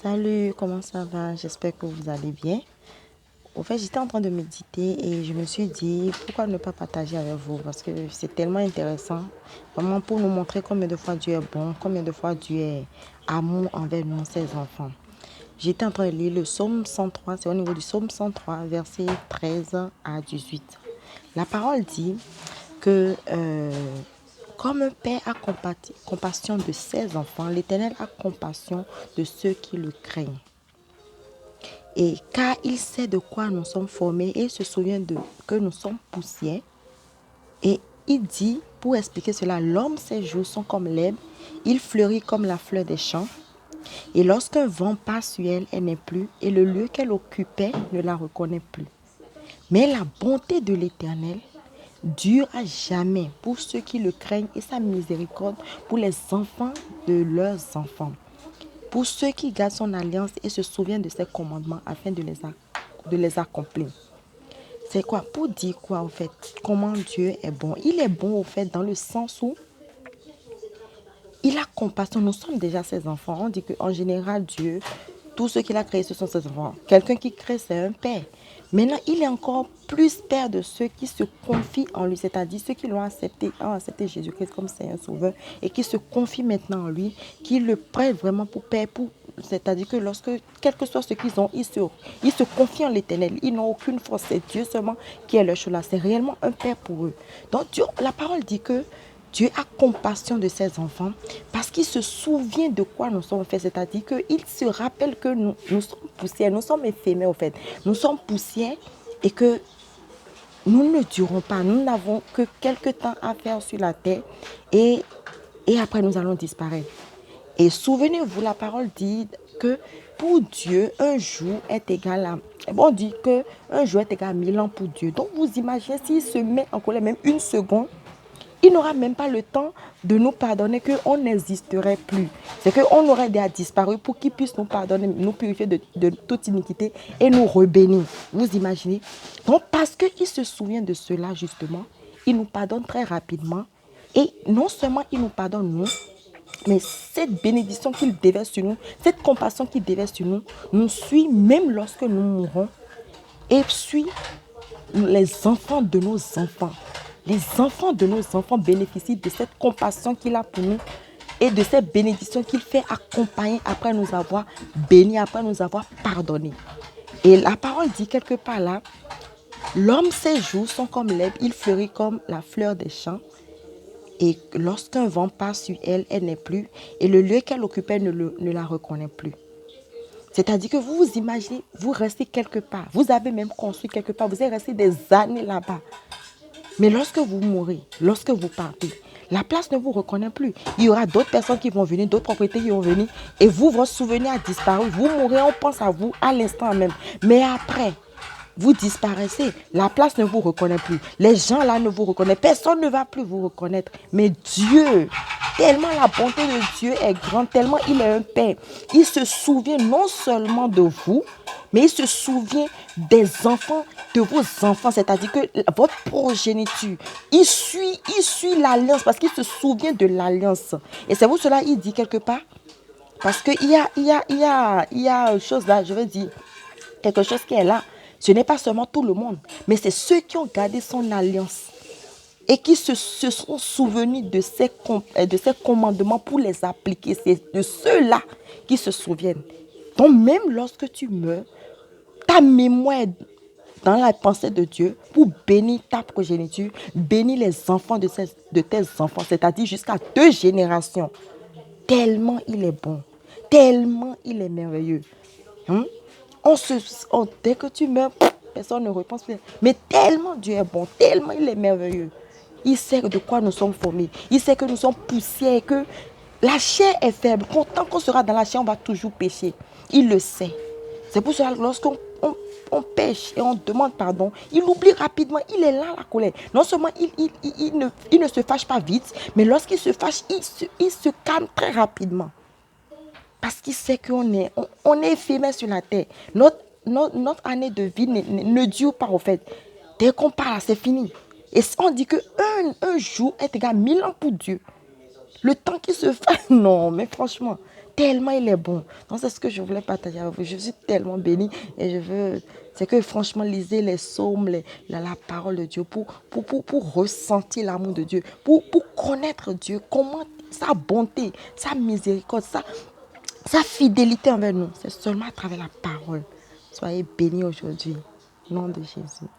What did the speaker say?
Salut, comment ça va? J'espère que vous allez bien. Au fait, j'étais en train de méditer et je me suis dit, pourquoi ne pas partager avec vous? Parce que c'est tellement intéressant. Vraiment pour nous montrer combien de fois Dieu est bon, combien de fois Dieu est amour envers nous, ses enfants. J'étais en train de lire le psaume 103, c'est au niveau du psaume 103, versets 13 à 18. La parole dit que comme un père a compassion de ses enfants, l'Éternel a compassion de ceux qui le craignent. Et car il sait de quoi nous sommes formés et il se souvient que nous sommes poussière. Et il dit, pour expliquer cela, l'homme, ses jours sont comme l'herbe, il fleurit comme la fleur des champs. Et lorsqu'un vent passe sur elle, elle n'est plus, et le lieu qu'elle occupait ne la reconnaît plus. Mais la bonté de l'Éternel dure à jamais pour ceux qui le craignent et sa miséricorde pour les enfants de leurs enfants. Pour ceux qui gardent son alliance et se souviennent de ses commandements afin de les accomplir. C'est quoi? Pour dire quoi en fait? Comment Dieu est bon? Il est bon au fait dans le sens où il a compassion. Nous sommes déjà ses enfants. On dit qu'en général, Dieu, tous ceux qu'il a créés, ce sont ses enfants. Quelqu'un qui crée, c'est un père. Maintenant, il est encore plus père de ceux qui se confient en lui, c'est-à-dire ceux qui l'ont accepté, ont accepté Jésus-Christ comme Seigneur Sauveur et qui se confient maintenant en lui, qui le prennent vraiment pour père, c'est-à-dire que quel que soit ce qu'ils ont, ils se confient en l'Éternel. Ils n'ont aucune force. C'est Dieu seulement qui est leur choix. C'est réellement un père pour eux. Donc, la parole dit que Dieu a compassion de ses enfants parce qu'il se souvient de quoi nous sommes faits. C'est-à-dire qu'il se rappelle que nous sommes poussière, nous sommes éphémères au fait. Nous sommes poussière et que nous ne durons pas. Nous n'avons que quelques temps à faire sur la terre et après nous allons disparaître. Et souvenez-vous, la parole dit que pour Dieu, un jour est égal à... On dit qu'un jour est égal à 1000 ans pour Dieu. Donc vous imaginez s'il se met en colère même une seconde, il n'aura même pas le temps de nous pardonner, qu'on n'existerait plus. C'est qu'on aurait déjà disparu pour qu'il puisse nous pardonner, nous purifier de toute iniquité et nous rebénir. Vous imaginez? Donc parce qu'il se souvient de cela justement, il nous pardonne très rapidement. Et non seulement il nous pardonne nous, mais cette bénédiction qu'il déverse sur nous, cette compassion qu'il déverse sur nous, nous suit même lorsque nous mourrons et suit les enfants de nos enfants. Les enfants de nos enfants bénéficient de cette compassion qu'il a pour nous et de cette bénédiction qu'il fait accompagner après nous avoir bénis, après nous avoir pardonnés. Et la parole dit quelque part là, l'homme, ses jours sont comme l'herbe, il fleurit comme la fleur des champs. Et lorsqu'un vent passe sur elle, elle n'est plus. Et le lieu qu'elle occupait ne la reconnaît plus. C'est-à-dire que vous vous imaginez, vous restez quelque part. Vous avez même construit quelque part. Vous êtes resté des années là-bas. Mais lorsque vous mourrez, lorsque vous partez, la place ne vous reconnaît plus. Il y aura d'autres personnes qui vont venir, d'autres propriétés qui vont venir. Et vous, votre souvenir a disparu. Vous mourrez, on pense à vous à l'instant même. Mais après, vous disparaissez. La place ne vous reconnaît plus. Les gens là ne vous reconnaissent. Personne ne va plus vous reconnaître. Mais Dieu, tellement la bonté de Dieu est grande, tellement il est un Père. Il se souvient non seulement de vous, mais il se souvient des enfants, de vos enfants. C'est-à-dire que votre progéniture, il suit l'alliance parce qu'il se souvient de l'alliance. Et c'est pour cela qu'il dit quelque part, parce qu'il y a une chose là, je veux dire, quelque chose qui est là. Ce n'est pas seulement tout le monde, mais c'est ceux qui ont gardé son alliance et qui se sont souvenus de ses commandements pour les appliquer. C'est de ceux-là qui se souviennent. Donc même lorsque tu meurs, ta mémoire est dans la pensée de Dieu pour bénir ta progéniture, bénir les enfants de tes enfants, c'est-à-dire jusqu'à 2 générations. Tellement il est bon, tellement il est merveilleux. Dès que tu meurs, personne ne repense plus. Mais tellement Dieu est bon, tellement il est merveilleux. Il sait de quoi nous sommes formés. Il sait que nous sommes poussière, que la chair est faible. Tant qu'on sera dans la chair, on va toujours pécher. Il le sait. C'est pour cela que lorsqu'on pêche et on demande pardon, il oublie rapidement. Il est là, la colère. Non seulement il ne se fâche pas vite, mais lorsqu'il se fâche, il se calme très rapidement. Parce qu'il sait qu'on est éphémère sur la terre. Notre année de vie ne dure pas au fait. Dès qu'on parle, c'est fini. Et on dit qu'un jour est égal à 1000 ans pour Dieu. Le temps qui se fait, non, mais franchement, tellement il est bon. Donc c'est ce que je voulais partager avec vous. Je suis tellement bénie et je veux... C'est que franchement, lisez les psaumes, la parole de Dieu pour ressentir l'amour de Dieu, pour connaître Dieu, comment sa bonté, sa miséricorde, sa fidélité envers nous. C'est seulement à travers la parole. Soyez bénis aujourd'hui. Au nom de Jésus.